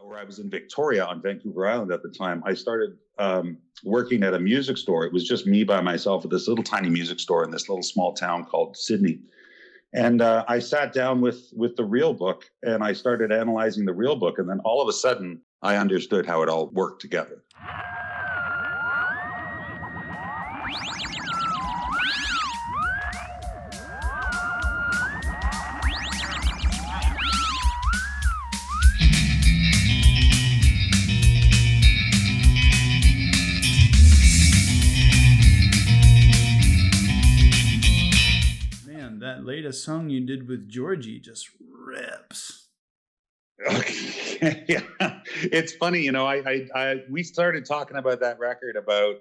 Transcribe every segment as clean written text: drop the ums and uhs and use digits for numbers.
where I was in Victoria on Vancouver Island at the time, I started working at a music store. It was just me by myself at this little tiny music store in this little small town called Sydney. And I sat down with the real book and I started analyzing the real book. And then all of a sudden, I understood how it all worked together. Latest song you did with Georgie just rips. Okay. Yeah, it's funny, you know. We started talking about that record about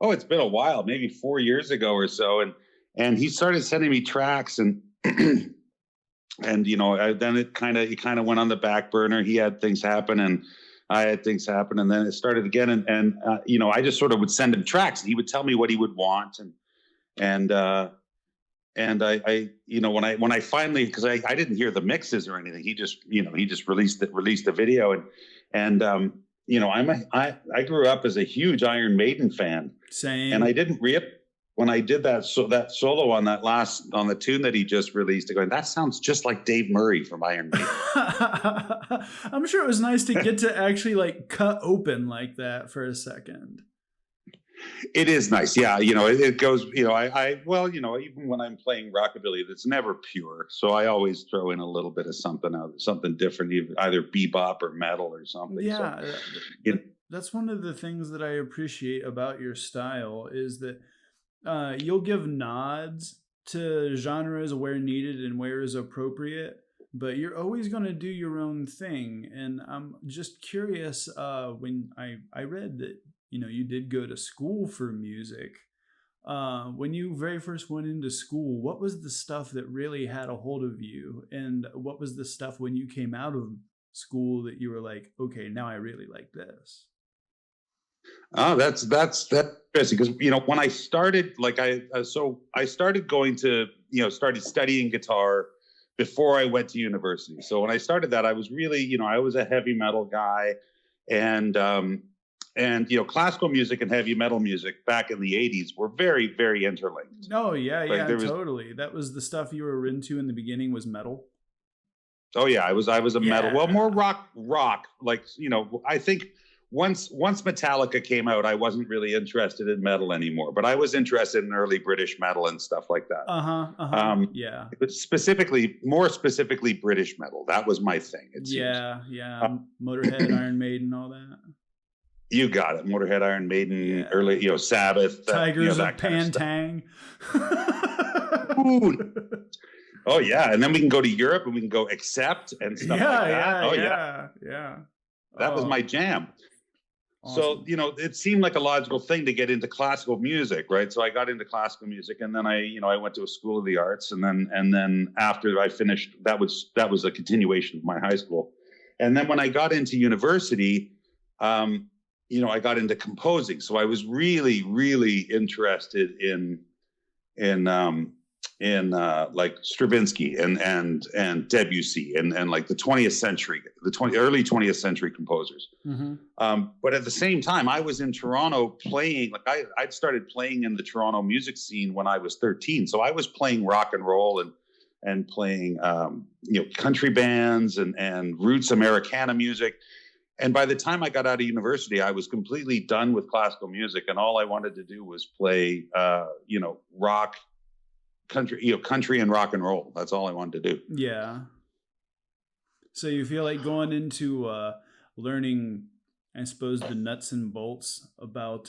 it's been a while, maybe 4 years ago or so, and he started sending me tracks, and and you know, then it kind of went on the back burner. He had things happen, and I had things happen, and then it started again, and you know, I just sort of would send him tracks, and he would tell me what he would want, and I you know, when I finally, because I didn't hear the mixes or anything, he just released the video, and you know, I grew up as a huge Iron Maiden fan. Same. And I didn't when I did that solo on the tune that he just released, going, that sounds just like Dave Murray from Iron Maiden. I'm sure it was nice to get to actually like cut open like that for a second. It is nice. Yeah. You know, it goes, you know, well, you know, even when I'm playing rockabilly, it's never pure. So I always throw in a little bit of something different, either bebop or metal or something. Yeah. So, that's one of the things that I appreciate about your style is that you'll give nods to genres where needed and where is appropriate, but you're always going to do your own thing. And I'm just curious, when I read that, you know, you did go to school for music. When you very first went into school, what was the stuff that really had a hold of you? And what was the stuff when you came out of school that you were like, okay, now I really like this? Oh, that's interesting, because, you know, when I started, like I started going to, you know, started studying guitar before I went to university. So when I started that, I was really, you know, I was a heavy metal guy, and you know, classical music and heavy metal music back in the 80s were very, very interlinked. Oh yeah, like, yeah, totally. That was the stuff you were into in the beginning, was metal. Oh yeah, I was a metal. Well, more rock. Like, you know, I think once Metallica came out, I wasn't really interested in metal anymore, but I was interested in early British metal and stuff like that. Yeah. But more specifically British metal. That was my thing. It seems. Yeah. Motorhead, Iron Maiden, all that. You got it. Motorhead, Iron Maiden, early, you know, Sabbath, Tigers of Pantang. Oh yeah, and then we can go to Europe and we can go Accept and stuff like that. Yeah. That was my jam. Awesome. So, you know, it seemed like a logical thing to get into classical music, right? So I got into classical music, and then I went to a school of the arts, and then after I finished, that was a continuation of my high school, and then when I got into university, you know, I got into composing. So I was really, really interested in like Stravinsky and Debussy and like the 20th century, early 20th century composers. Mm-hmm. But at the same time, I was in Toronto playing, like I'd started playing in the Toronto music scene when I was 13. So I was playing rock and roll and playing, you know, country bands and roots Americana music. And by the time I got out of university, I was completely done with classical music, and all I wanted to do was play, you know, rock, country and rock and roll. That's all I wanted to do. Yeah. So you feel like going into learning, I suppose, the nuts and bolts about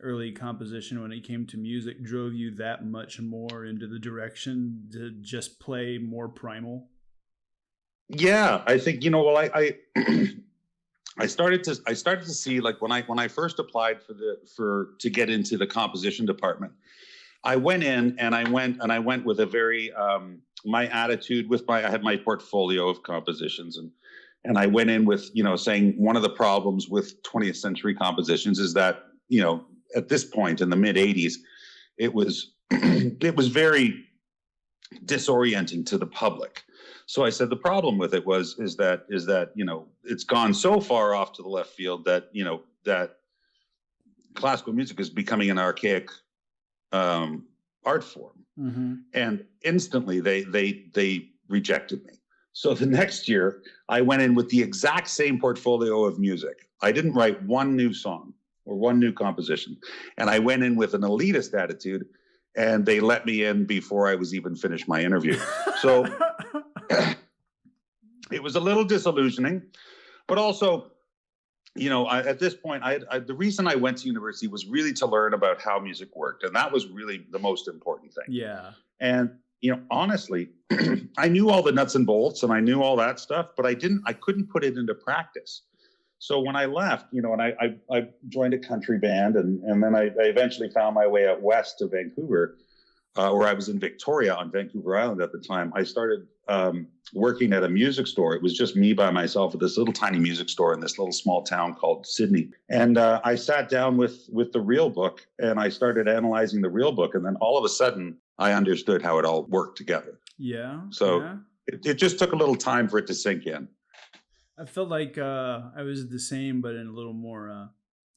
early composition when it came to music drove you that much more into the direction to just play more primal? Yeah, I think, you know, well, I started to see, like, when I first applied to get into the composition department, I went in and I went with a very my attitude I had my portfolio of compositions, and I went in with, you know, saying one of the problems with 20th century compositions is that, you know, at this point in the mid 80s, it was very disorienting to the public. So I said the problem with it is that it's gone so far off to the left field that that classical music is becoming an archaic art form, and instantly they rejected me. So the next year, I went in with the exact same portfolio of music. I didn't write one new song or one new composition. And I went in with an elitist attitude, and they let me in before I was even finished my interview. So it was a little disillusioning, but also, at this point, the reason I went to university was really to learn about how music worked. And that was really the most important thing. Yeah. And honestly, I knew all the nuts and bolts and I knew all that stuff, but I couldn't put it into practice. So when I left, and I joined a country band, and then I eventually found my way out west to Vancouver, where I was in Victoria on Vancouver Island at the time. I started working at a music store. It was just me by myself at this little tiny music store in this little small town called Sydney. And I sat down with the real book, and I started analyzing the real book. And then all of a sudden, I understood how it all worked together. Yeah. So yeah. It just took a little time for it to sink in. I felt like I was the same, but in a little more.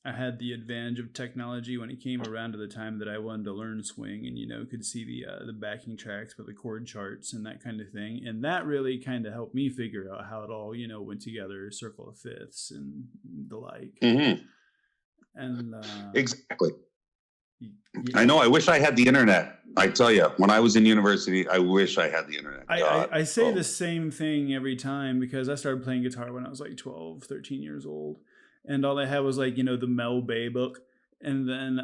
I had the advantage of technology when it came around to the time that I wanted to learn swing, and could see the backing tracks with the chord charts and that kind of thing, and that really kind of helped me figure out how it all went together, circle of fifths and the like. Mm-hmm. And exactly. Yeah. I know. I wish I had the internet. I tell you, when I was in university, I wish I had the internet. I say the same thing every time, because I started playing guitar when I was like 12, 13 years old. And all I had was like, the Mel Bay book. And then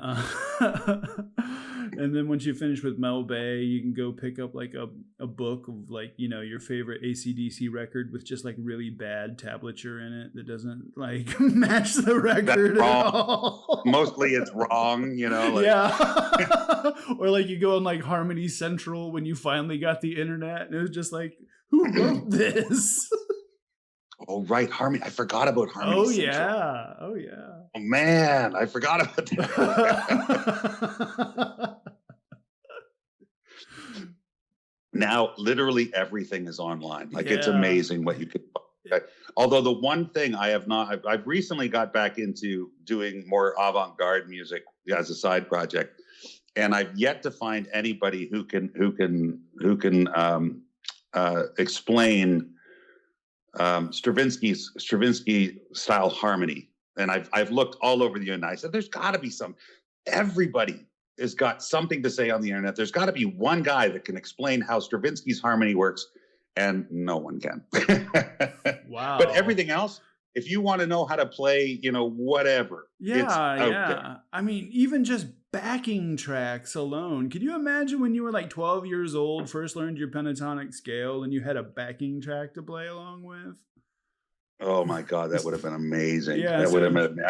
and then once you finish with Mel Bay, you can go pick up like a book of like, your favorite AC/DC record with just like really bad tablature in it that doesn't like match the record at all. Mostly it's wrong, Yeah. Or like you go on like Harmony Central when you finally got the internet, and it was just like, who wrote this? Oh, right. Harmony. I forgot about Harmony. Oh, Central. yeah. Oh, yeah. Oh, man. I forgot about that. Now, literally everything is online. Like, it's amazing what you can. Although the one thing I've recently got back into doing more avant-garde music as a side project. And I've yet to find anybody who can explain Stravinsky style harmony. And I've looked all over the internet. I said, there's got to be everybody has got something to say on the internet. There's got to be one guy that can explain how Stravinsky's harmony works, and no one can. Wow. But everything else, if you want to know how to play, whatever. Yeah. I mean, even just backing tracks alone. Could you imagine when you were like 12 years old, first learned your pentatonic scale, and you had a backing track to play along with? Oh my God, that would have been amazing. Yeah, that would have been.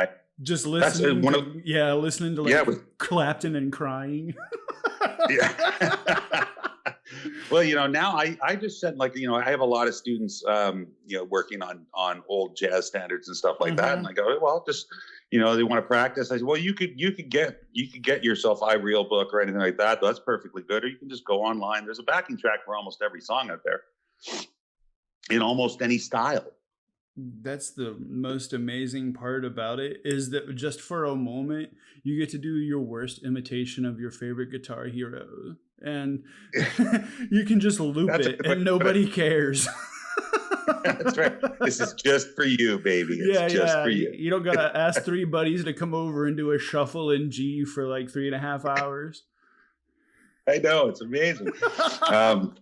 Just listening. Listening to like Clapton and crying. Yeah. Well, now I just said, like, I have a lot of students, working on old jazz standards and stuff like that. And I go, well, just, they want to practice. I said, well, you could get yourself iReal book or anything like that. That's perfectly good. Or you can just go online. There's a backing track for almost every song out there in almost any style. That's the most amazing part about it, is that just for a moment, you get to do your worst imitation of your favorite guitar hero. And you can just loop it and nobody cares. That's right. This is just for you, baby. It's just for you. You don't got to ask three buddies to come over and do a shuffle in G for like 3.5 hours. I know. It's amazing. And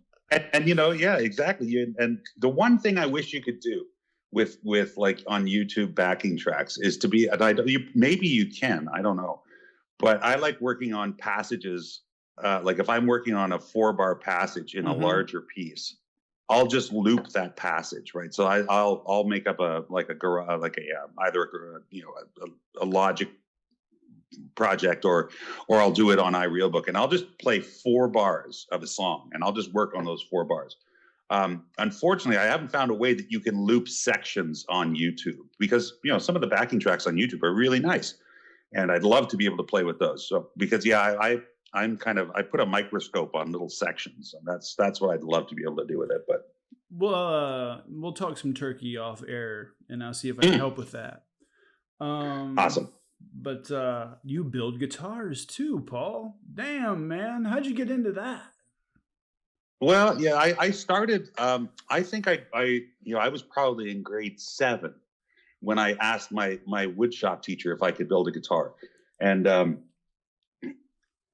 yeah, exactly. And the one thing I wish you could do with like on YouTube backing tracks is to be, maybe you can, I don't know, but I like working on passages. Like if I'm working on a 4-bar passage in a larger piece, I'll just loop that passage, right? So I'll make up either a Logic project or I'll do it on iReal book, and I'll just play 4 bars of a song, and I'll just work on those 4 bars. Unfortunately, I haven't found a way that you can loop sections on YouTube, because some of the backing tracks on YouTube are really nice, and I'd love to be able to play with those. So because I put a microscope on little sections, and that's what I'd love to be able to do with it. But we'll talk some turkey off air, and I'll see if I can help with that. Awesome. But you build guitars too, Paul. Damn, man, how'd you get into that? Well, yeah, I started. I think I was probably in grade 7 when I asked my woodshop teacher if I could build a guitar, and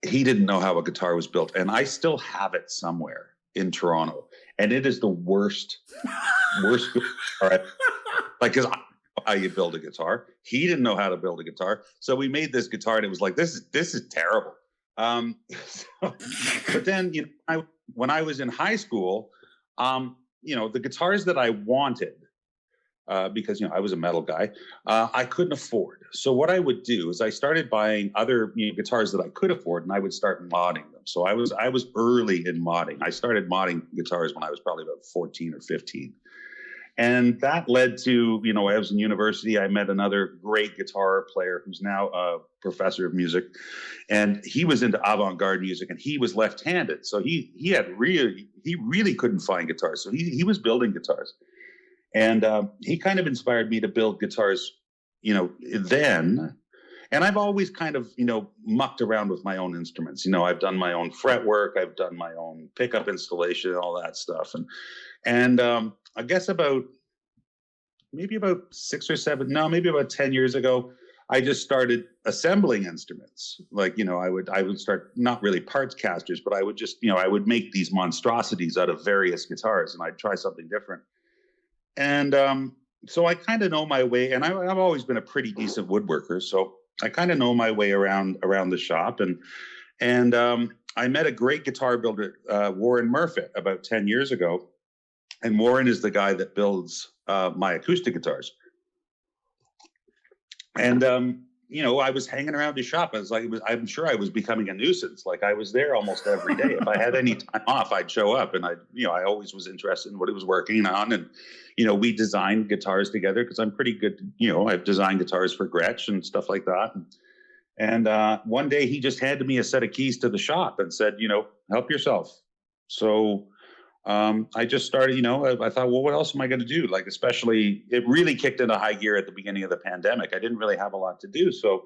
he didn't know how a guitar was built, and I still have it somewhere in Toronto, and it is the worst guitar. Like, because I know how you build a guitar. He didn't know how to build a guitar, so we made this guitar, and it was like, this is terrible. But then, when I was in high school, the guitars that I wanted, because I was a metal guy, I couldn't afford. So what I would do is I started buying other guitars that I could afford, and I would start modding them. So I was early in modding. I started modding guitars when I was probably about 14 or 15. And that led to, I was in university. I met another great guitar player who's now a professor of music, and he was into avant-garde music, and he was left-handed. So he really couldn't find guitars. So he was building guitars, and he kind of inspired me to build guitars, then. And I've always kind of, mucked around with my own instruments. I've done my own fretwork, I've done my own pickup installation, all that stuff, and I guess maybe about 6 or 7, no, maybe about 10 years ago, I just started assembling instruments. Like, I would start, not really parts casters, but I would just, I would make these monstrosities out of various guitars, and I'd try something different. And so I kind of know my way, and I've always been a pretty decent woodworker, so I kind of know my way around the shop. And I met a great guitar builder, Warren Murfitt, about 10 years ago. And Warren is the guy that builds my acoustic guitars. And, I was hanging around his shop. I'm sure I was becoming a nuisance. Like, I was there almost every day. If I had any time off, I'd show up, and I always was interested in what he was working on. And, we designed guitars together because I'm pretty good. I've designed guitars for Gretsch and stuff like that. And one day he just handed me a set of keys to the shop and said, help yourself. So I just started, I thought, well, what else am I going to do? Like, especially, it really kicked into high gear at the beginning of the pandemic. I didn't really have a lot to do. So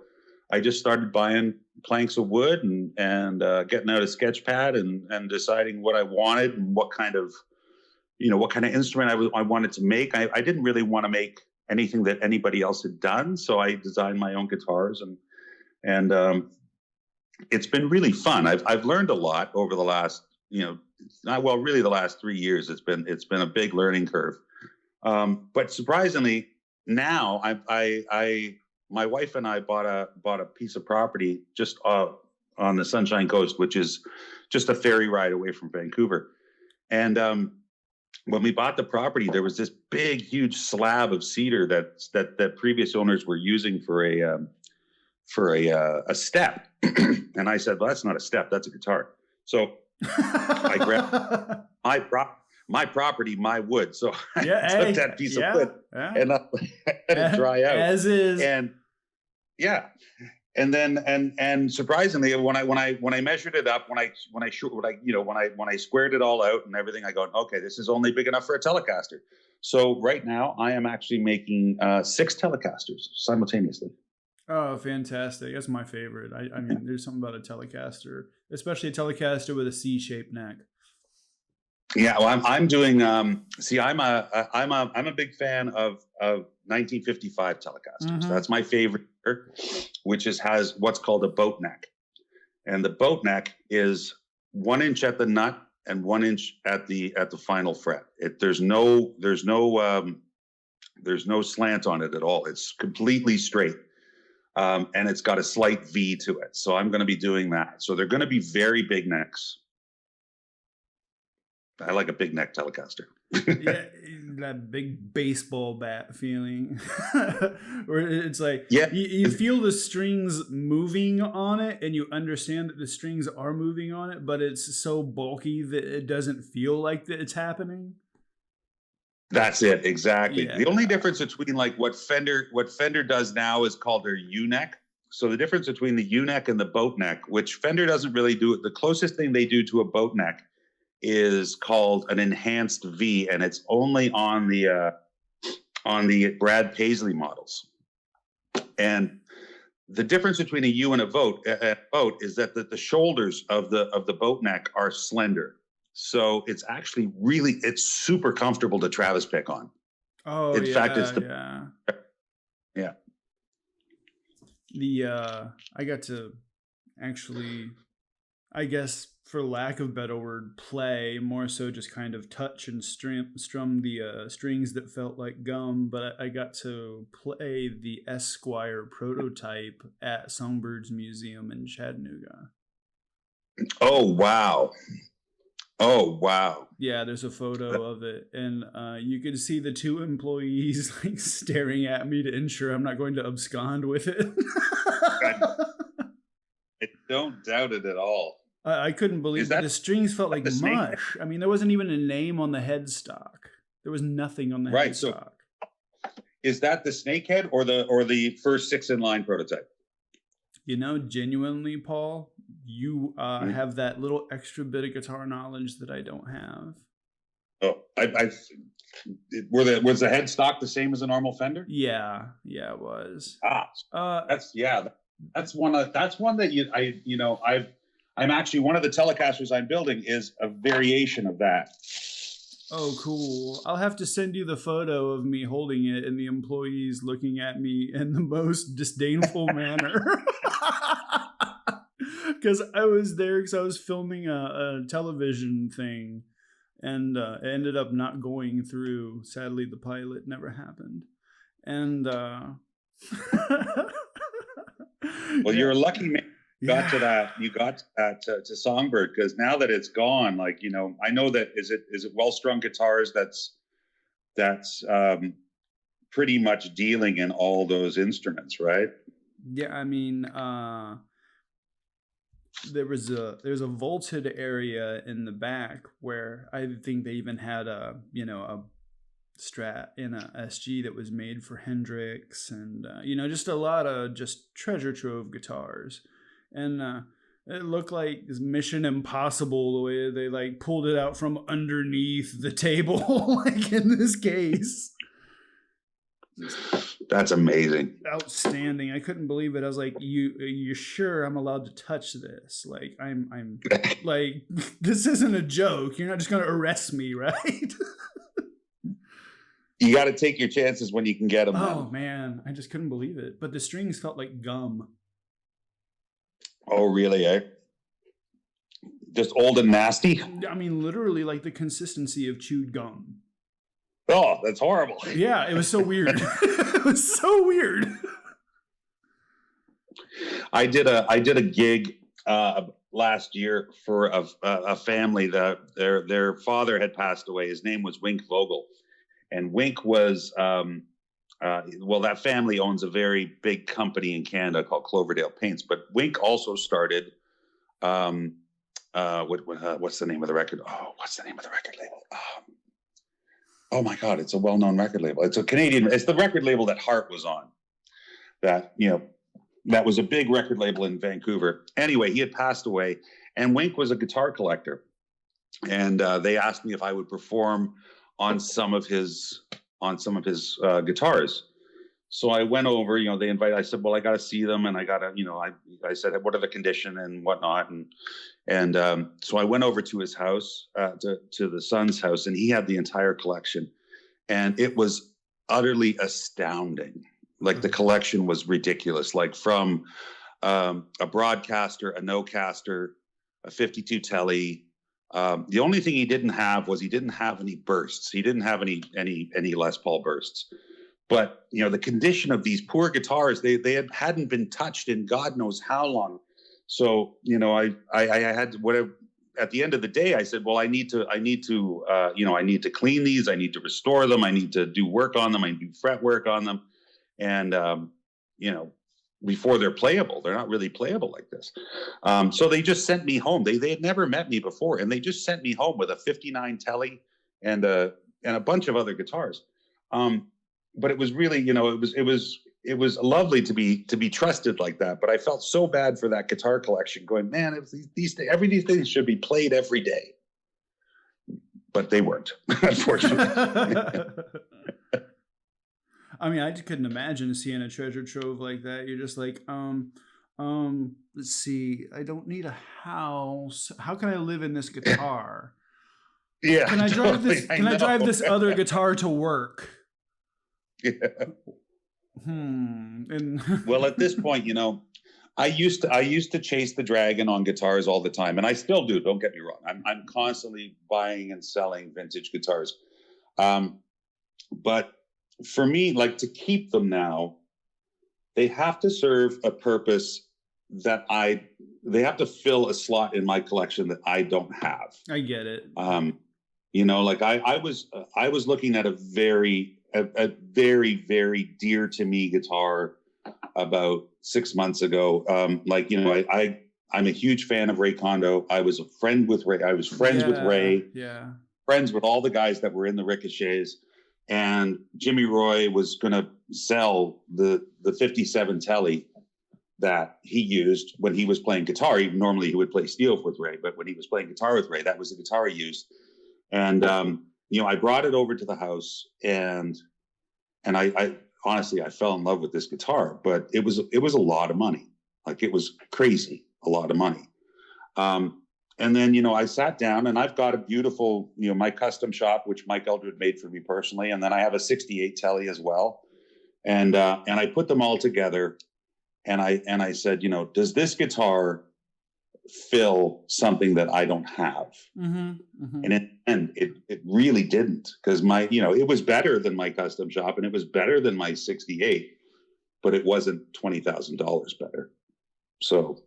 I just started buying planks of wood and getting out a sketch pad and deciding what I wanted and what kind of instrument I wanted to make. I didn't really want to make anything that anybody else had done. So I designed my own guitars, and it's been really fun. I've learned a lot over the last, really the last 3 years. It's been a big learning curve. But surprisingly, now my wife and I bought a piece of property just on the Sunshine Coast, which is just a ferry ride away from Vancouver. And when we bought the property, there was this big, huge slab of cedar that previous owners were using for a step. And I said, well, that's not a step, that's a guitar. So I grabbed my property, my wood. So I took that piece of wood and I let it dry out as is. And and then and surprisingly, when I measured it up, when I squared it all out and everything, I go, okay, this is only big enough for a Telecaster. So right now I am actually making 6 Telecasters simultaneously. Oh, fantastic. That's my favorite. I mean, there's something about a Telecaster, especially a Telecaster with a C-shaped neck. Yeah, well, I'm doing. I'm a big fan of 1955 Telecasters. Mm-hmm. That's my favorite, which has what's called a boat neck, and the boat neck is 1 inch at the nut and 1 inch at the final fret. There's no slant on it at all. It's completely straight. And it's got a slight V to it. So I'm going to be doing that. So they're going to be very big necks. I like a big neck Telecaster. Yeah, that big baseball bat feeling. Where it's like, you feel the strings moving on it, and you understand that the strings are moving on it, but it's so bulky that it doesn't feel like that it's happening. That's it, exactly. Yeah. The only difference between like what Fender does now is called their U-neck. So the difference between the U-neck and the boat neck, which Fender doesn't really do, the closest thing they do to a boat neck is called an enhanced V, and it's only on the Brad Paisley models. And the difference between a U and a boat is that the shoulders of the boat neck are slender. So it's actually it's super comfortable to Travis pick on. Oh, in yeah, fact, it's yeah. I got to actually, I guess, for lack of a better word, play, more so just kind of touch and strum the strings that felt like gum, but I got to play the Esquire prototype at Songbirds Museum in Chattanooga. Oh, wow. Yeah, there's a photo of it, and you could see the two employees like staring at me to ensure I'm not going to abscond with it. I don't doubt it at all. I couldn't believe that the strings felt like mush. I mean, there wasn't even a name on the headstock. There was nothing on the headstock. So is that the snakehead or the first 6-in-line prototype? You know, genuinely, Paul, you have that little extra bit of guitar knowledge that I don't have. Oh, was the headstock the same as a normal Fender? Yeah, it was. That's one that I'm actually, one of the Telecasters I'm building is a variation of that. Oh, cool. I'll have to send you the photo of me holding it and the employees looking at me in the most disdainful manner. Because I was there because I was filming a television thing, and it ended up not going through. Sadly, the pilot never happened. And well, you're a lucky man. You got to Songbird, because now that it's gone, I know that is it Well-Strung Guitars that's pretty much dealing in all those instruments, right? Yeah, I mean, there's a vaulted area in the back where I think they even had a Strat in a SG that was made for Hendrix, and just a lot of just treasure trove guitars. And it looked like Mission Impossible, the way they pulled it out from underneath the table, in this case. That's amazing. Outstanding. I couldn't believe it. I was like, you sure I'm allowed to touch this? I'm like, this isn't a joke. You're not just going to arrest me, right? You got to take your chances when you can get them. Oh, man. I just couldn't believe it. But the strings felt like gum. Oh, really, eh? Just old and nasty? I mean, literally like the consistency of chewed gum. Oh, that's horrible. Yeah, it was so weird. It was so weird. I did a gig last year for a family that their father had passed away. His name was Wink Vogel. And Wink was, that family owns a very big company in Canada called Cloverdale Paints. But Wink also started, what's the name of the record? Oh, what's the name of the record label? Oh my God, it's a well-known record label. It's a Canadian. It's the record label that Hart was on. That was a big record label in Vancouver. Anyway, he had passed away, and Wink was a guitar collector, and they asked me if I would perform on some of his guitars. So I went over, they invited, I said, well, I got to see them. And I got to, I said, what are the condition and whatnot. And so I went over to his house, to the son's house, and he had the entire collection. And it was utterly astounding. Like, the collection was ridiculous. Like, from a broadcaster, a no-caster, a 52 telly. The only thing he didn't have was he didn't have any bursts. He didn't have any Les Paul bursts. But, the condition of these poor guitars, they hadn't been touched in God knows how long. So, I had whatever. At the end of the day, I said, well, I need to clean these. I need to restore them. I need to do work on them. I need to do fret work on them. And, before they're playable, they're not really playable like this. So they just sent me home. They had never met me before, and they just sent me home with a 59 telly and a bunch of other guitars. But it was really, it was lovely to be trusted like that. But I felt so bad for that guitar collection, going, man, these things should be played every day. but they weren't, unfortunately. I mean, I just couldn't imagine seeing a treasure trove like that. You're just like, let's see, I don't need a house. How can I live in this guitar? Yeah. Can I drive this? Can I drive this other guitar to work? Yeah. Well, at this point, you know, I used to chase the dragon on guitars all the time, and I still do. Don't get me wrong. I'm constantly buying and selling vintage guitars. But for me, like, to keep them now, they have to serve a purpose that they have to fill a slot in my collection that I don't have. I get it. You know, like I was looking at a very, very dear to me guitar about 6 months ago. Like, you know, I'm a huge fan of Ray Kondo. I was a friend with Ray. I was friends with Ray. Yeah. Friends with all the guys that were in the Ricochets. And Jimmy Roy was going to sell the 57 Telly that he used when he was playing guitar. Normally he would play steel with Ray, but when he was playing guitar with Ray, that was the guitar he used. And, you know, I brought it over to the house, and I honestly, I fell in love with this guitar, but it was a lot of money. Like, it was crazy, a lot of money. And then, you know, I sat down, and I've got a beautiful, you know, my custom shop, which Mike Eldred made for me personally. And then I have a 68 Telly as well. And I put them all together, and I said, you know, does this guitar fill something that I don't have? And it really didn't, because you know, it was better than my custom shop, and it was better than my 68, but it wasn't $20,000 better. So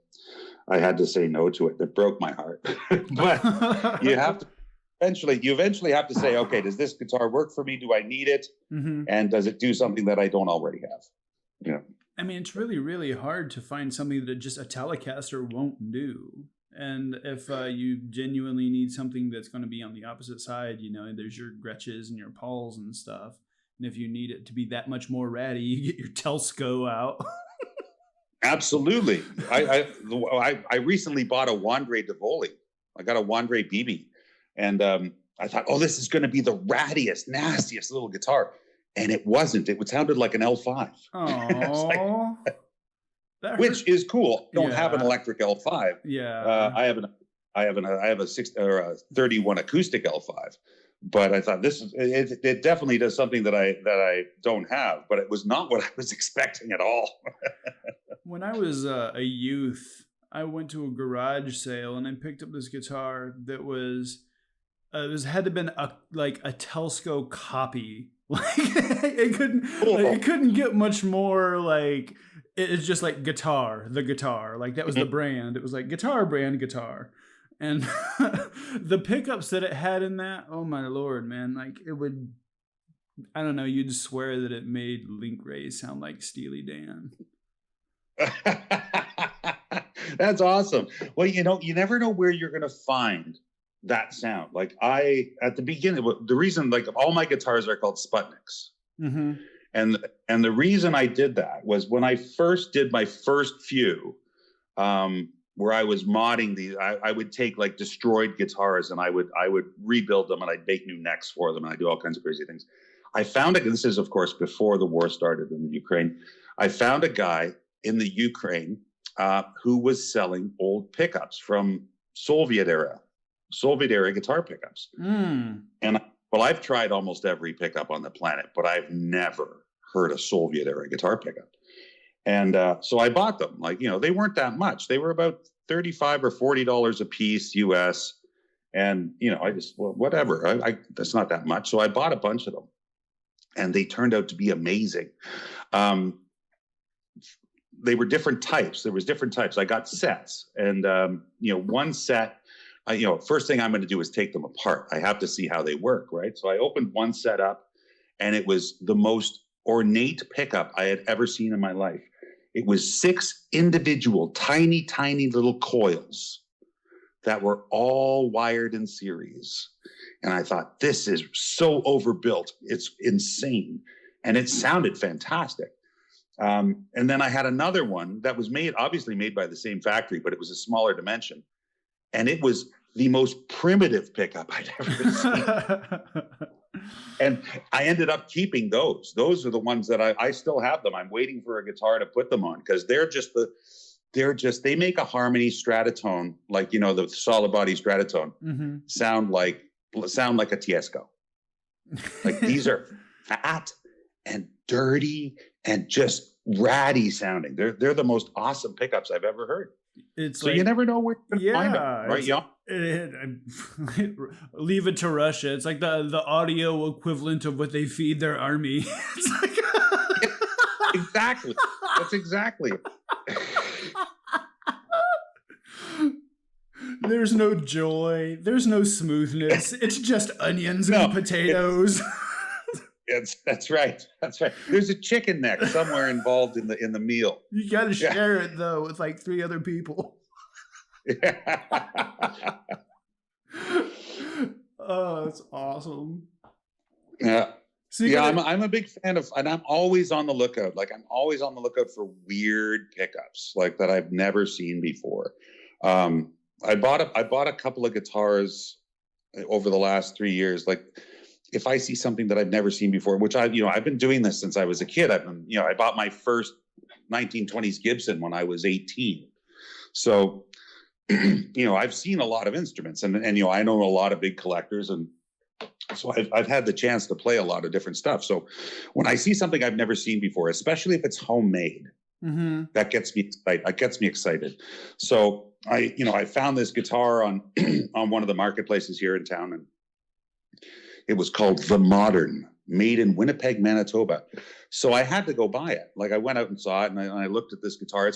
I had to say no to it. That broke my heart. But you eventually have to say, okay, does this guitar work for me? Do I need it? And does it do something that I don't already have? You know, I mean, it's really, really hard to find something that just a Telecaster won't do. And if you genuinely need something that's going to be on the opposite side, you know, there's your Gretches and your Pauls and stuff. And if you need it to be that much more ratty, you get your Telsco out. Absolutely. I recently bought a Wandre Devoli. I got a Wandre BB, and I thought, oh, this is going to be the rattiest, nastiest little guitar. And it wasn't. It sounded like an L5. Oh, which is cool. Don't have an electric L5. Yeah. I have a 31 acoustic L5. But I thought it definitely does something that I don't have. But it was not what I was expecting at all. When I was a youth, I went to a garage sale and I picked up this guitar that had to been a Telsco copy. Like, it couldn't get much more. Like, it's just like the guitar. Like, that was the brand. It was like guitar brand guitar. And the pickups that it had in that, oh my Lord, man. Like, it would, I don't know, you'd swear that it made Link Ray sound like Steely Dan. That's awesome. Well, you know, you never know where you're going to find that sound. Like, at the beginning, the reason, like, all my guitars are called Sputniks. And the reason I did that was when I first did my first few, where I was modding these, I would take like destroyed guitars and I would rebuild them, and I'd make new necks for them, and I'd do all kinds of crazy things. I found this is of course before the war started in the Ukraine. I found a guy in the Ukraine who was selling old pickups from Soviet era guitar pickups. And I've tried almost every pickup on the planet, but I've never heard a Soviet era guitar pickup. And so I bought them. Like, you know, they weren't that much. They were about $35 or $40 a piece US. And, you know, I just, well, whatever. That's not that much. So I bought a bunch of them, and they turned out to be amazing. They were different types. There was different types. I got sets, and, you know, one set, you know, first thing I'm going to do is take them apart. I have to see how they work, right? So I opened one set up, and it was the most ornate pickup I had ever seen in my life. It was 6 individual, tiny little coils that were all wired in series. And I thought, this is so overbuilt. It's insane. And it sounded fantastic. And then I had another one that was obviously made by the same factory, but it was a smaller dimension. And it was the most primitive pickup I'd ever seen. And I ended up keeping those. Those are the ones that I still have them. I'm waiting for a guitar to put them on because they make a harmony stratotone, like, you know, the solid body stratotone sound like a Tiesco. Like these are fat and dirty and just ratty sounding. They're the most awesome pickups I've ever heard. It's so like, you never know where to find them, right? Leave it to Russia. It's like the audio equivalent of what they feed their army. It's like exactly. That's exactly. There's no joy. There's no smoothness. It's just onions and potatoes. That's right. That's right. There's a chicken neck somewhere involved in the meal. You got to share it though with like 3 other people. Oh, that's awesome. Yeah. I'm a big fan of, and I'm always on the lookout. Like I'm always on the lookout for weird pickups like that I've never seen before. I bought a couple of guitars over the last 3 years. Like if I see something that I've never seen before, which I've been doing this since I was a kid. I bought my first 1920s Gibson when I was 18. So, I've seen a lot of instruments and I know a lot of big collectors. And so I've had the chance to play a lot of different stuff. So when I see something I've never seen before, especially if it's homemade, that gets me excited. So I found this guitar on one of the marketplaces here in town, and it was called The Modern, made in Winnipeg, Manitoba. So I had to go buy it. Like I went out and saw it, and I looked at this guitar.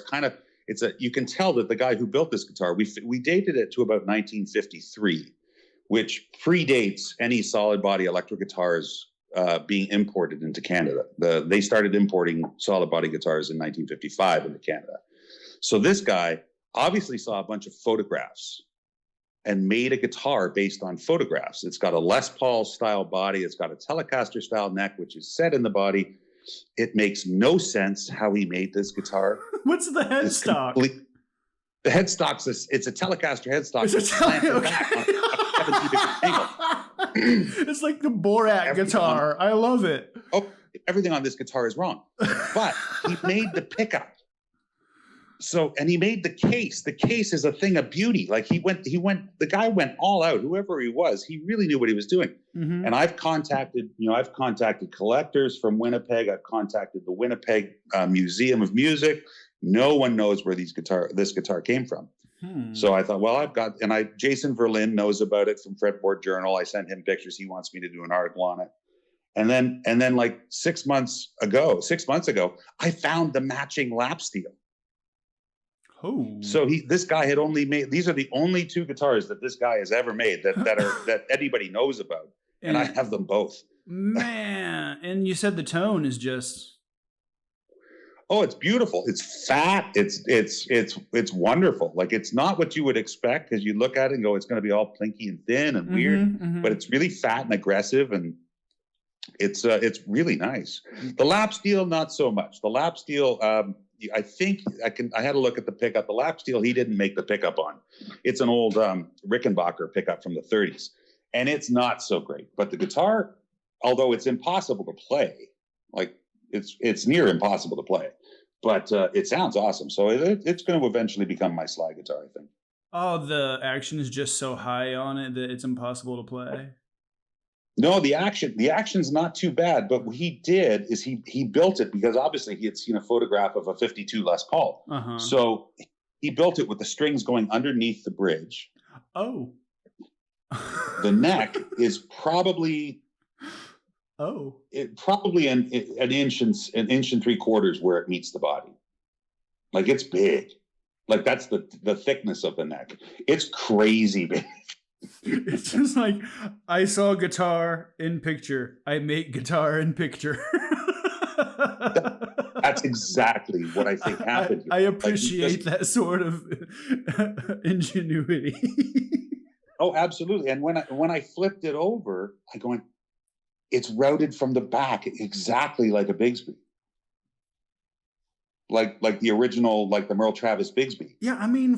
You can tell that the guy who built this guitar, we dated it to about 1953, which predates any solid body electric guitars being imported into Canada. They started importing solid body guitars in 1955 into Canada. So this guy obviously saw a bunch of photographs and made a guitar based on photographs. It's got a Les Paul style body. It's got a Telecaster style neck, which is set in the body. It makes no sense how he made this guitar. What's the headstock? The headstock's it's a Telecaster headstock. It's like the Borat guitar. I love it. Oh, everything on this guitar is wrong. But he made the pickup. So, and he made the case. The case is a thing of beauty. Like the guy went all out. Whoever he was, he really knew what he was doing. And I've contacted collectors from Winnipeg. I've contacted the Winnipeg Museum of Music. No one knows where this guitar came from. So I thought, Jason Verlin knows about it from Fretboard Journal. I sent him pictures. He wants me to do an article on it. And then like 6 months ago, I found the matching lap steel. Oh. So this guy had only made, these are the only 2 guitars that this guy has ever made that anybody knows about. And I have them both. Man. And you said the tone is just. Oh, it's beautiful. It's fat. It's wonderful. Like it's not what you would expect because you look at it and go, it's going to be all plinky and thin and weird, but it's really fat and aggressive, and it's really nice. The lap steel, not so much. The lap steel, I think I had a look at the pickup. The lap steel, he didn't make the pickup on. It's an old Rickenbacker pickup from the 30s, and it's not so great. But the guitar, although it's impossible to play, like it's near impossible to play, but it sounds awesome. So it's going to eventually become my slide guitar, I think. Oh, the action is just so high on it that it's impossible to play. No, the action's not too bad, but what he did is he built it because obviously he had seen a photograph of a 52 Les Paul. So he built it with the strings going underneath the bridge. Oh. The neck is probably an inch and 3/4 where it meets the body. Like it's big. Like that's the thickness of the neck. It's crazy big. It's just like, I saw guitar in picture. I make guitar in picture. That's exactly what I think happened. I appreciate that sort of ingenuity. Oh, absolutely. And when I flipped it over, I go, it's routed from the back exactly like a Bigsby. Like the original, like the Merle Travis Bigsby. Yeah, I mean,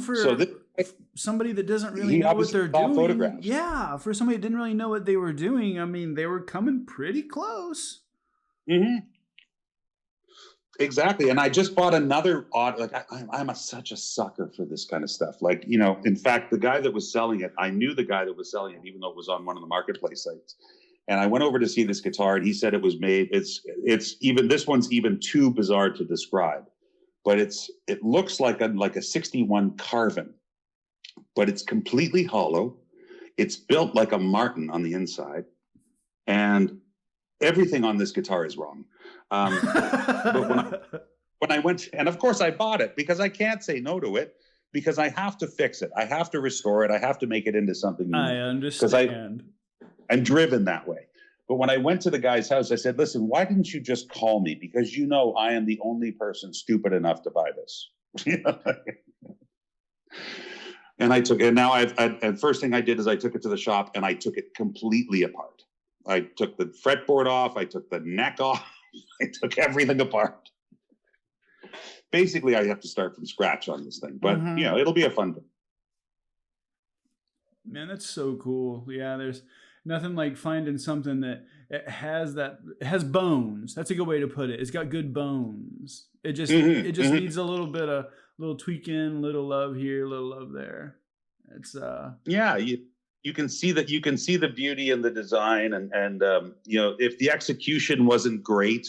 somebody that doesn't really He know what obviously they're saw doing. photographs. Yeah, for somebody that didn't really know what they were doing, I mean, they were coming pretty close. Mm-hmm. Exactly. And I just bought another I'm such a sucker for this kind of stuff. Like, you know, in fact, the guy that was selling it, I knew the guy that was selling it, even though it was on one of the marketplace sites. And I went over to see this guitar, and he said it was made. It's even, this one's even too bizarre to describe, but it looks like a 61 Carvin, but it's completely hollow. It's built like a Martin on the inside, and everything on this guitar is wrong. But when I went, and of course I bought it because I can't say no to it, because I have to fix it. I have to restore it. I have to make it into something new. I understand. I'm driven that way. But when I went to the guy's house, I said, listen, why didn't you just call me? Because you know I am the only person stupid enough to buy this. And I took it. And now and first thing I did is I took it to the shop and I took it completely apart. I took the fretboard off. I took the neck off. I took everything apart. Basically, I have to start from scratch on this thing. But, you know, it'll be a fun thing. Man, that's so cool. Yeah, there's nothing like finding something that it has bones. That's a good way to put it. It's got good bones. It just needs a little bit of little tweaking, little love here, little love there. It's yeah, you can see that, you can see the beauty in the design, and you know, if the execution wasn't great,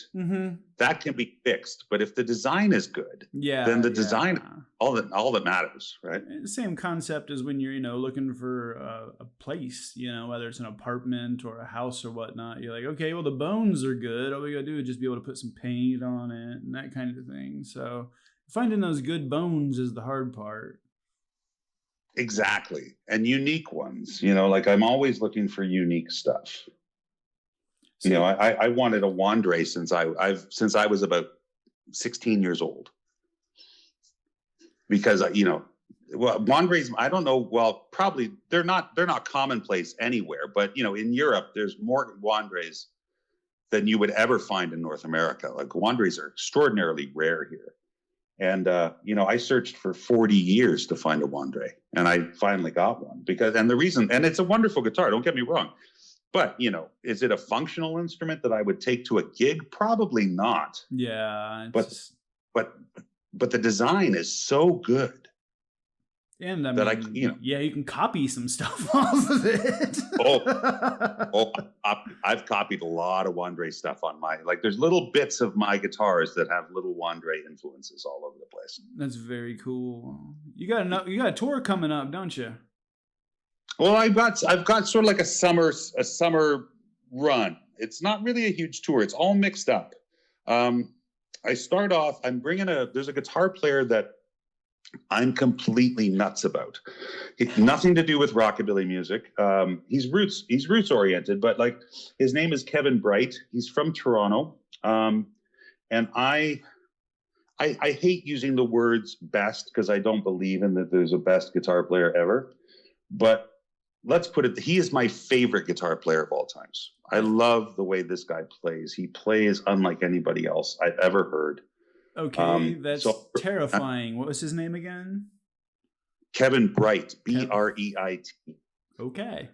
that can be fixed. But if the design is good, then the design, all that matters, right? Same concept as when you're, you know, looking for a place, you know, whether it's an apartment or a house or whatnot. You're like, okay, well, the bones are good. All we gotta do is just be able to put some paint on it and that kind of thing. So finding those good bones is the hard part. Exactly. And unique ones, you know, like I'm always looking for unique stuff. You know, I wanted a Wandre since I was about 16 years old, because, you know, well, Wandres, I don't know. Well, probably they're not commonplace anywhere, but, you know, in Europe, there's more Wandres than you would ever find in North America. Like, Wandres are extraordinarily rare here. And, you know, I searched for 40 years to find a Wandre, and I finally got one and it's a wonderful guitar, don't get me wrong, but, you know, is it a functional instrument that I would take to a gig? Probably not. Yeah. But the design is so good. And I mean, you can copy some stuff off of it. I've copied a lot of Wandre stuff on there's little bits of my guitars that have little Wandre influences all over the place. That's very cool. You got a tour coming up, don't you? Well, I've got sort of like a summer run. It's not really a huge tour. It's all mixed up. I start off, there's a guitar player that I'm completely nuts about. Nothing to do with rockabilly music. He's roots oriented, but like, his name is Kevin Bright. He's from Toronto. And I hate using the words best, because I don't believe in that there's a best guitar player ever. But let's put it, he is my favorite guitar player of all times. I love the way this guy plays. He plays unlike anybody else I've ever heard. Okay, that's terrifying. What was his name again? Kevin Bright, Breit. Okay.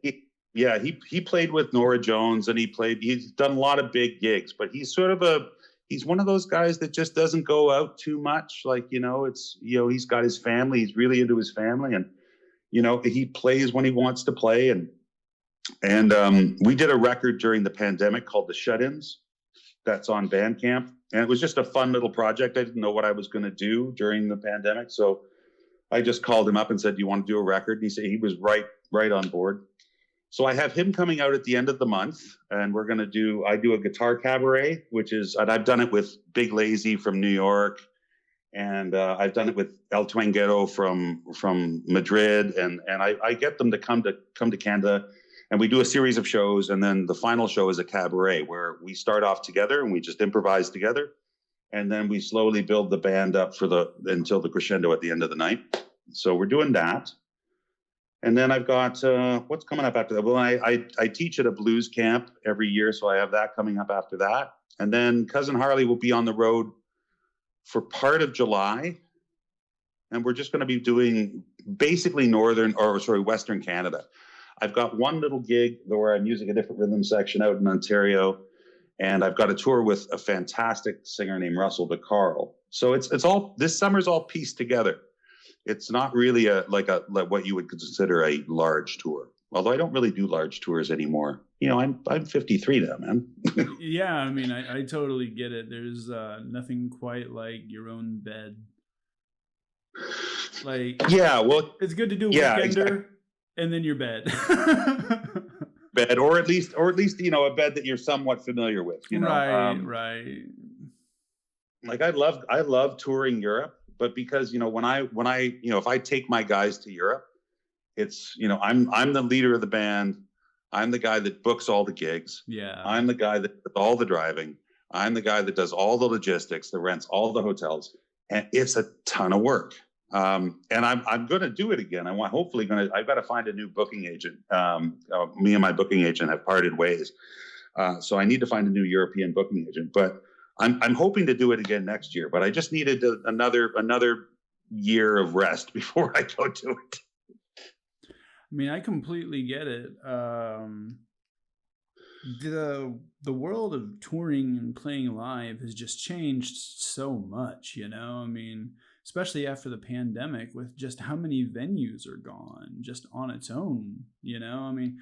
He played with Nora Jones, and he's done a lot of big gigs, but he's one of those guys that just doesn't go out too much. Like, you know, he's got his family. He's really into his family, and, you know, he plays when he wants to play. And we did a record during the pandemic called The Shut-Ins. That's on Bandcamp. And it was just a fun little project. I didn't know what I was going to do during the pandemic. So I just called him up and said, do you want to do a record? And he said he was right on board. So I have him coming out at the end of the month, and I do a guitar cabaret, and I've done it with Big Lazy from New York. And I've done it with El Twanguero from Madrid. And I get them to come to Canada, and we do a series of shows. And then the final show is a cabaret where we start off together and we just improvise together. And then we slowly build the band up until the crescendo at the end of the night. So we're doing that. And then I've got, what's coming up after that? Well, I teach at a blues camp every year. So I have that coming up after that. And then Cousin Harley will be on the road for part of July. And we're just going to be doing basically Western Canada. I've got one little gig where I'm using a different rhythm section out in Ontario, and I've got a tour with a fantastic singer named Russell DeCarl. So it's all, this summer's all pieced together. It's not really like what you would consider a large tour. Although I don't really do large tours anymore. You know, I'm 53 now, man. Yeah, I mean, I totally get it. There's nothing quite like your own bed. Like, yeah, well, it's good to do a weekender, exactly. And then your bed. Bed, or at least you know, a bed that you're somewhat familiar with. You know, right. Like I love touring Europe, but because you know when I you know, if I take my guys to Europe, it's, you know, I'm the leader of the band. I'm the guy that books all the gigs. Yeah. I'm the guy that does all the driving. I'm the guy that does all the logistics, that rents all the hotels, and it's a ton of work. And I'm going to do it again. I've got to find a new booking agent. Me and my booking agent have parted ways. So I need to find a new European booking agent, but I'm hoping to do it again next year, but I just needed another year of rest before I go do it. I mean, I completely get it. The world of touring and playing live has just changed so much, you know? I mean, especially after the pandemic, with just how many venues are gone just on its own, you know? I mean,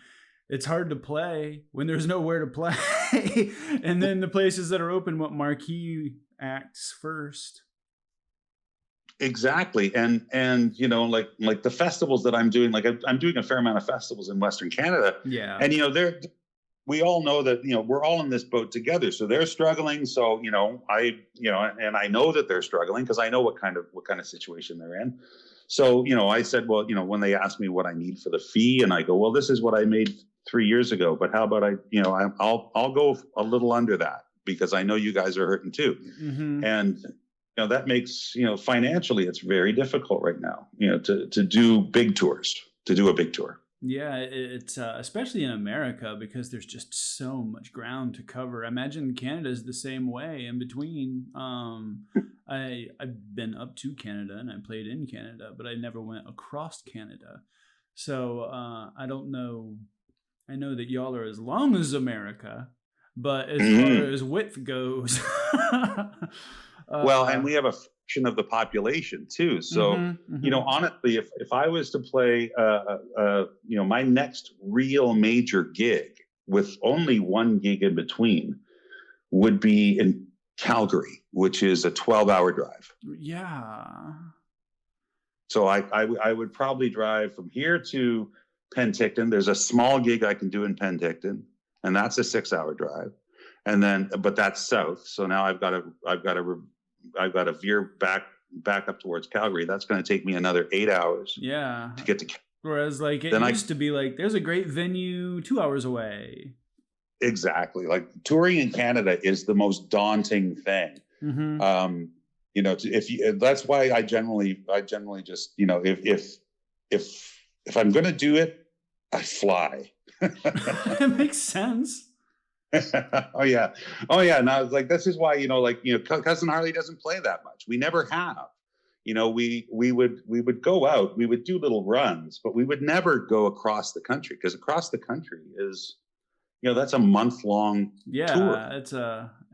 it's hard to play when there's nowhere to play. And then the places that are open, what marquee acts first? Exactly. And you know, like the festivals that I'm doing, like I'm doing a fair amount of festivals in Western Canada. Yeah. And, you know, we all know that, you know, we're all in this boat together. So they're struggling. So, you know, and I know that they're struggling because I know what kind of situation they're in. So, you know, I said, well, you know, when they ask me what I need for the fee, and I go, well, this is what I made 3 years ago, but how about I'll go a little under that because I know you guys are hurting too. Mm-hmm. And, you know, that makes, you know, financially, it's very difficult right now, you know, to do big tours, to do a big tour. Yeah, it's especially in America because there's just so much ground to cover. I imagine Canada's the same way in between. I've been up to Canada and I played in Canada, but I never went across Canada. So I don't know. I know that y'all are as long as America, but as far as width goes. Well, and we have a fraction of the population too. So, you know, honestly, if I was to play, you know, my next real major gig with only one gig in between would be in Calgary, which is a 12-hour drive. Yeah. So I would probably drive from here to Penticton. There's a small gig I can do in Penticton, and that's a 6-hour drive. And then, but that's south. So now I've got to veer back up towards Calgary. That's going to take me another 8 hours. Yeah. To get to. Whereas, like, it used to be like, there's a great venue 2 hours away. Exactly. Like touring in Canada is the most daunting thing. You know, that's why I generally just, you know, if I'm going to do it, I fly. It makes sense. Oh yeah. Now, like, this is why, you know, like, you know, Cousin Harley doesn't play that much. We never have. You know, we would go out, we would do little runs, but we would never go across the country, because across the country is, you know, that's a month-long tour.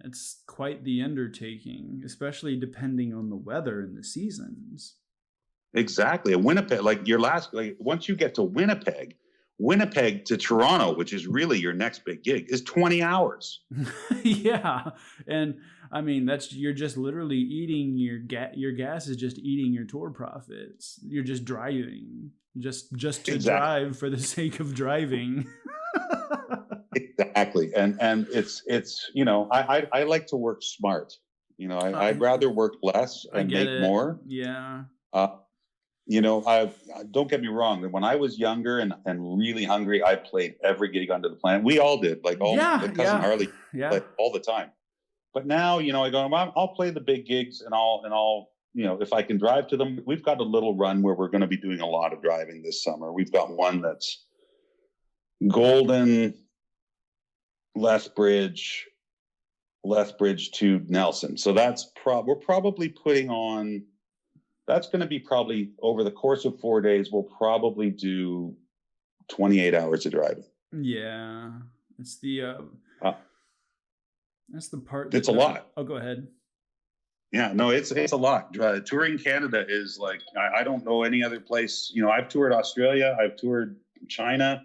It's quite the undertaking, especially depending on the weather and the seasons. Exactly. And Winnipeg, once you get to Winnipeg to Toronto, which is really your next big gig, is 20 hours. Yeah. And I mean, you're just literally eating your gas is just eating your tour profits. You're just driving just to drive for the sake of driving. Exactly. And it's, you know, I like to work smart. You know, I'd rather work less and make more. Yeah. You know, don't get me wrong. When I was younger and really hungry, I played every gig under the planet. We all did, like Cousin Harley, played all the time. But now, you know, I go, I'll play the big gigs and I'll, you know, if I can drive to them. We've got a little run where we're going to be doing a lot of driving this summer. We've got one that's Golden, Lethbridge to Nelson. So that's we're probably putting on that's going to be probably over the course of 4 days. We'll probably do 28 hours of driving. Yeah, it's that's the part. It's a lot. Oh, go ahead. Yeah, no, it's a lot. Touring Canada is like, I don't know any other place. You know, I've toured Australia, I've toured China,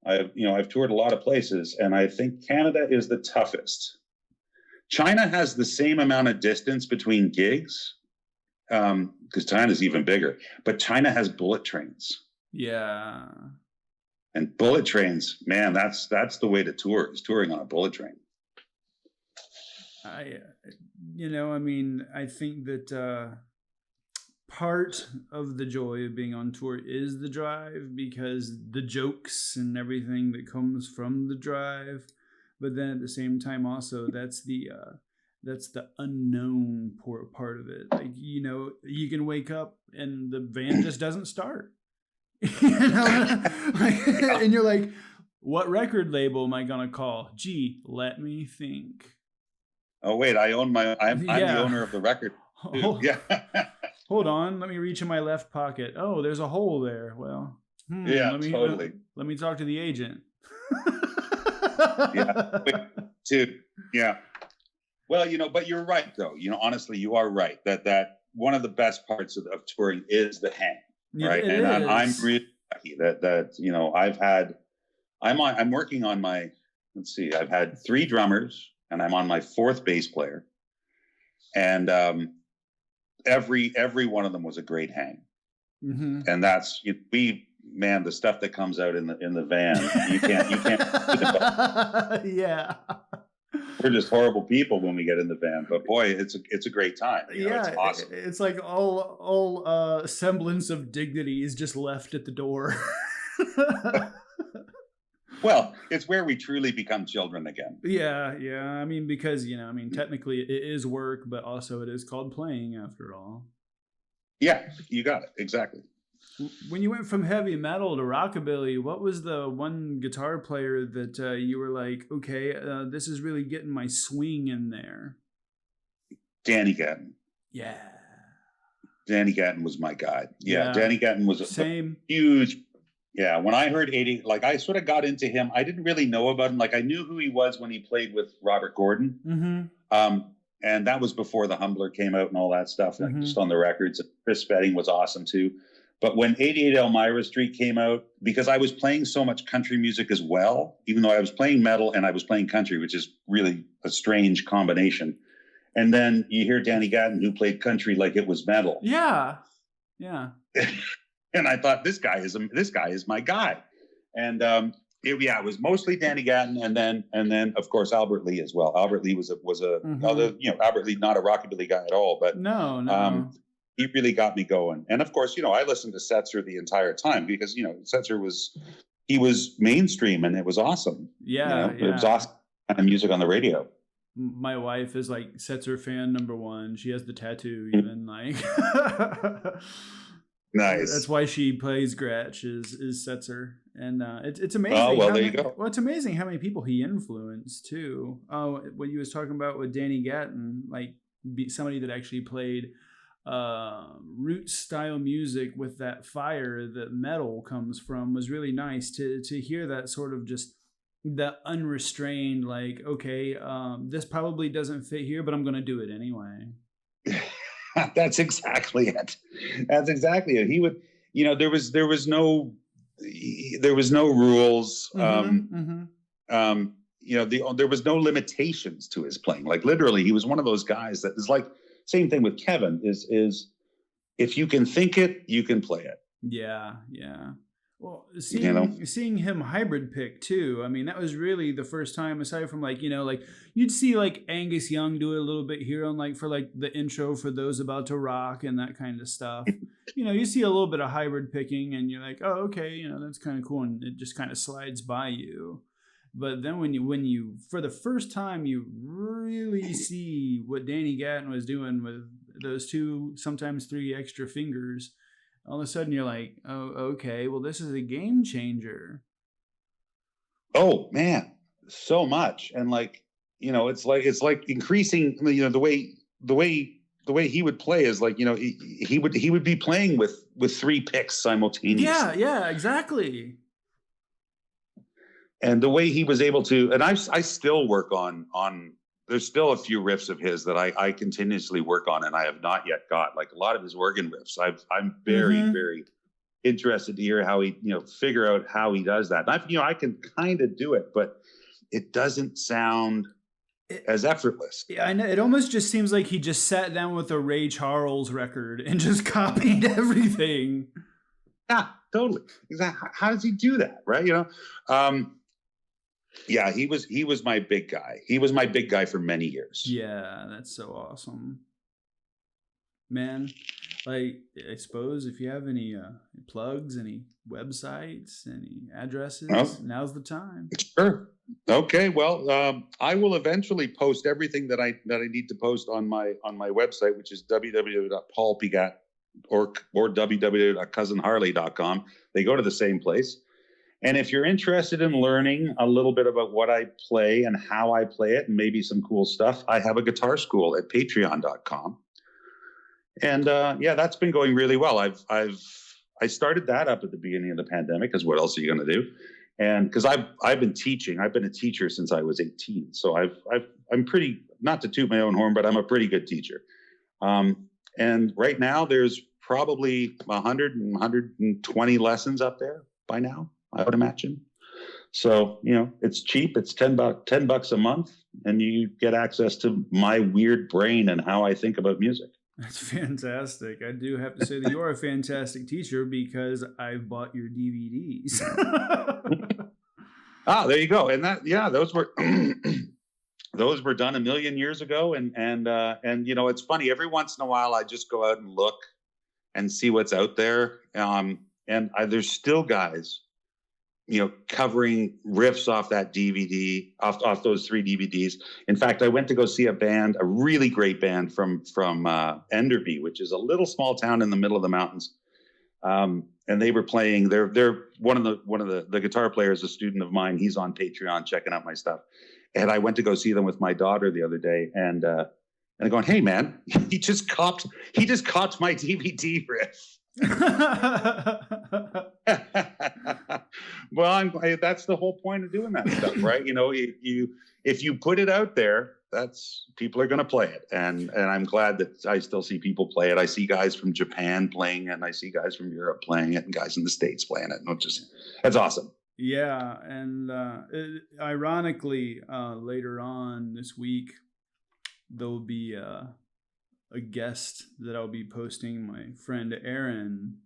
I've toured a lot of places, and I think Canada is the toughest. China has the same amount of distance between gigs, because China's even bigger, but China has bullet trains. Yeah. And bullet trains, man, that's the way to tour, is touring on a bullet train. I think that part of the joy of being on tour is the drive, because the jokes and everything that comes from the drive. But then at the same time, also that's the unknown part of it. Like, you can wake up and the van just doesn't start. And you're like, what record label am I gonna call? Gee, let me think. Oh wait, I'm the owner of the record. Yeah. Hold on, let me reach in my left pocket. Oh, there's a hole there. Well, totally. Let me talk to the agent. Yeah, dude. Yeah. Well, but you're right though. Honestly, you are right that one of the best parts of touring is the hang, right? Yeah, and I'm really lucky that I'm working on my. Let's see, I've had 3 drummers, and I'm on my 4th bass player, and every one of them was a great hang. Mm-hmm. And that's the stuff that comes out in the van, you can't yeah, we're just horrible people when we get in the van, but boy, it's a great time. It's awesome. It's like all semblance of dignity is just left at the door. Well, it's where we truly become children again. Yeah. I mean, because technically it is work, but also it is called playing after all. Yeah, you got it. Exactly. When you went from heavy metal to rockabilly, what was the one guitar player that you were like, okay, this is really getting my swing in there? Danny Gatton. Yeah. Danny Gatton was my guy. Yeah. Danny Gatton was a huge. Yeah, when I heard 80, like I sort of got into him. I didn't really know about him. Like I knew who he was when he played with Robert Gordon. Mm-hmm. And that was before the Humbler came out and all that stuff, like just on the records. Chris Spedding was awesome too. But when 88 Elmira Street came out, because I was playing so much country music as well, even though I was playing metal and I was playing country, which is really a strange combination. And then you hear Danny Gatton, who played country like it was metal. Yeah. And I thought, this guy is my guy. And it was mostly Danny Gatton, and then of course Albert Lee as well. Albert Lee was although Albert Lee not a rockabilly guy at all, but no. He really got me going. And of course, I listened to Setzer the entire time because Setzer was mainstream and it was awesome. Yeah, It was awesome kind of music on the radio. My wife is like Setzer fan number 1. She has the tattoo even like. Nice. That's why she plays Gretsch is Setzer, and it's amazing. Oh well, there you go. Well, it's amazing how many people he influenced too. Oh, what you was talking about with Danny Gatton, like somebody that actually played roots style music with that fire that metal comes from, was really nice to hear that sort of just the unrestrained, like, okay, this probably doesn't fit here, but I'm going to do it anyway. That's exactly it. He would, there was no rules. There was no limitations to his playing. Like literally, he was one of those guys that is like, same thing with Kevin is if you can think it, you can play it. Yeah. Well, seeing him hybrid pick too. I mean, that was really the first time, aside from like you'd see like Angus Young do it a little bit here on like for like the intro for Those About to Rock and that kind of stuff. You see a little bit of hybrid picking and you're like, oh, okay, that's kind of cool, and it just kind of slides by you. But then when you for the first time you really see what Danny Gatton was doing with those 2, sometimes 3 extra fingers, all of a sudden you're like, oh, okay, well, this is a game changer. Oh man, so much. And like, it's like increasing, the way he would play is like, he would be playing with 3 picks simultaneously. Yeah, exactly. And the way he was able to, and I still work on there's still a few riffs of his that I continuously work on, and I have not yet got, like, a lot of his organ riffs. I'm very, very interested to hear how he, figure out how he does that. And I can kind of do it, but it doesn't sound as effortless. Yeah, I know. It almost just seems like he just sat down with a Ray Charles record and just copied everything. Yeah, totally. Exactly. How does he do that? Right. Yeah, he was my big guy. He was my big guy for many years. Yeah, that's so awesome. Man, like, I suppose if you have any plugs, any websites, any addresses, now's the time. Sure. Okay. Well, I will eventually post everything that I need to post on my website, which is www.paulpigat or www.cousinharley.com. They go to the same place. And if you're interested in learning a little bit about what I play and how I play it, and maybe some cool stuff, I have a guitar school at patreon.com. And that's been going really well. I started that up at the beginning of the pandemic, because what else are you going to do? And because I've been teaching, I've been a teacher since I was 18. So I'm pretty, not to toot my own horn, but I'm a pretty good teacher. And right now there's probably 120 lessons up there by now, I would imagine. So, it's cheap. It's $10 a month, and you get access to my weird brain and how I think about music. That's fantastic. I do have to say that you're a fantastic teacher, because I've bought your DVDs. There you go. And those were those were done a million years ago. And it's funny. Every once in a while, I just go out and look and see what's out there. There's still guys, covering riffs off that DVD, off those 3 DVDs. In fact, I went to go see a really great band from Enderby, which is a little small town in the middle of the mountains. And they were playing. They're one of the guitar players, a student of mine. He's on Patreon checking out my stuff. And I went to go see them with my daughter the other day, and I'm going, "Hey man, he just copped my DVD riff." Well, that's the whole point of doing that stuff, right? If you put it out there, people are going to play it, and I'm glad that I still see people play it. I see guys from Japan playing it, and I see guys from Europe playing it, and guys in the States playing it, and that's awesome. Yeah, and ironically, later on this week, there'll be a guest that I'll be posting. My friend Aaron,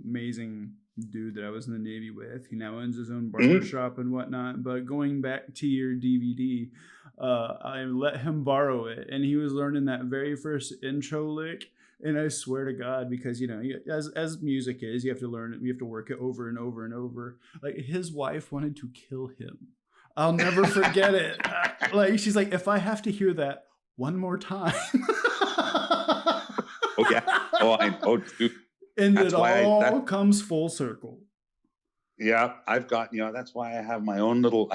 amazing dude that I was in the Navy with. He now owns his own barbershop and whatnot. But going back to your DVD, I let him borrow it, and he was learning that very first intro lick. And I swear to God, because as music is, you have to learn it, you have to work it over and over and over. Like, his wife wanted to kill him. I'll never forget it. She's like, "If I have to hear that one more time." Oh yeah. I know, dude. And it all comes full circle. Yeah, I've got, that's why I have my own little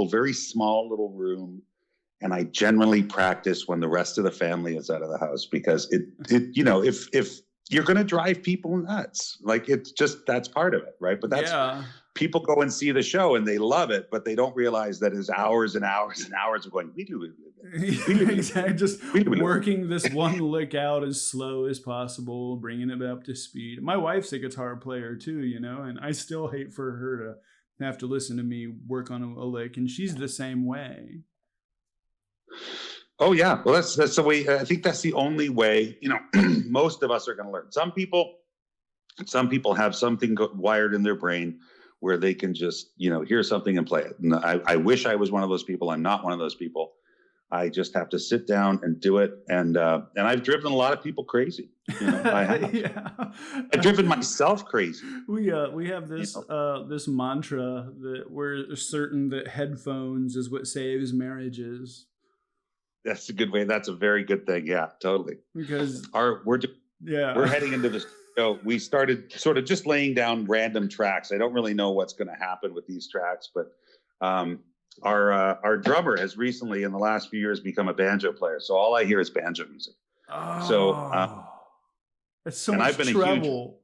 very small little room, and I generally practice when the rest of the family is out of the house, because if you're going to drive people nuts, like, it's just, that's part of it, right? But people go and see the show and they love it, but they don't realize that it's hours and hours and hours of going, exactly, just working this one lick out as slow as possible, bringing it up to speed. My wife's a guitar player too, and I still hate for her to have to listen to me work on a lick, and she's the same way. Oh yeah, well that's the way. I think that's the only way. Most of us are going to learn. Some people have something wired in their brain where they can just hear something and play it. And I wish I was one of those people. I'm not one of those people. I just have to sit down and do it. And I've driven a lot of people crazy. I have. Yeah. I've driven myself crazy. We have this this mantra that we're certain that headphones is what saves marriages. That's a good way. That's a very good thing. Yeah, totally. Because we're heading into this. We started sort of just laying down random tracks. I don't really know what's going to happen with these tracks, but our drummer has recently, in the last few years, become a banjo player. So all I hear is banjo music. So, Oh, that's so and much I've been a huge, treble.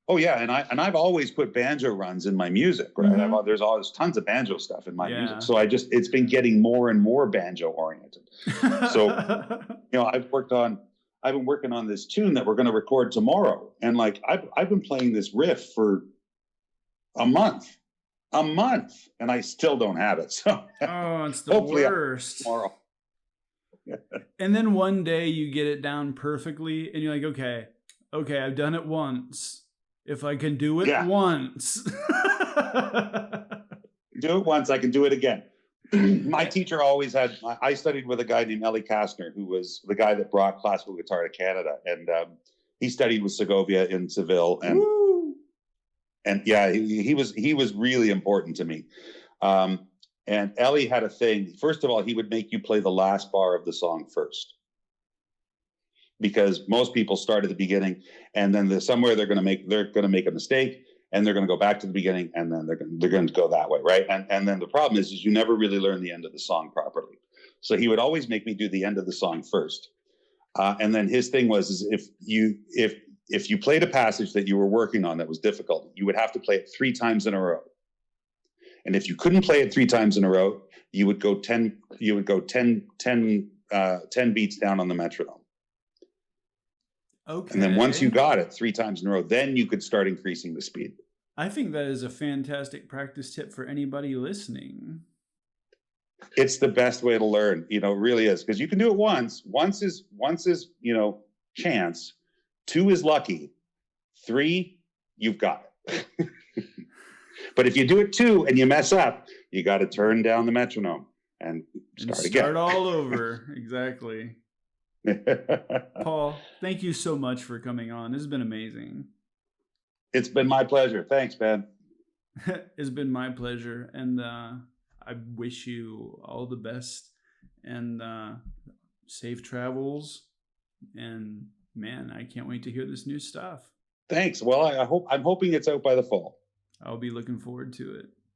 oh yeah, I've always put banjo runs in my music, right? Mm-hmm. There's always tons of banjo stuff in my music, Yeah. so it's been getting more and more banjo oriented. So, I've been working on this tune that we're going to record tomorrow, and like I've been playing this riff for a month, and I still don't have it. So, oh, it's the hopefully worst. tomorrow. And then one day you get it down perfectly, and you're like, okay, I've done it once. If I can do it once. Do it once, I can do it again. My teacher always had, I studied with a guy named Ellie Kastner, who was the guy that brought classical guitar to Canada. And he studied with Segovia in Seville. And Woo! and yeah, he was really important to me. And Ellie had a thing. First of all, he would make you play the last bar of the song first, because most people start at the beginning, and then somewhere they're going to make a mistake, and they're going to go back to the beginning, and then they're going to go that way, right? And then the problem is you never really learn the end of the song properly. So he would always make me do the end of the song first, and then his thing was if you played a passage that you were working on that was difficult, you would have to play it 3 times in a row. And if you couldn't play it 3 times in a row, you would go 10 beats down on the metronome. Okay. And then once you got it 3 times in a row, then you could start increasing the speed. I think that is a fantastic practice tip for anybody listening. It's the best way to learn, it really is, because you can do it once. Once is chance. 2 is lucky. 3, you've got it. But if you do it 2 and you mess up, you got to turn down the metronome and start again. Start all over. Exactly. Paul, thank you so much for coming on. This has been amazing. It's been my pleasure. Thanks, man. It's been my pleasure. And I wish you all the best and safe travels. And man, I can't wait to hear this new stuff. Thanks. Well, I'm hoping it's out by the fall. I'll be looking forward to it.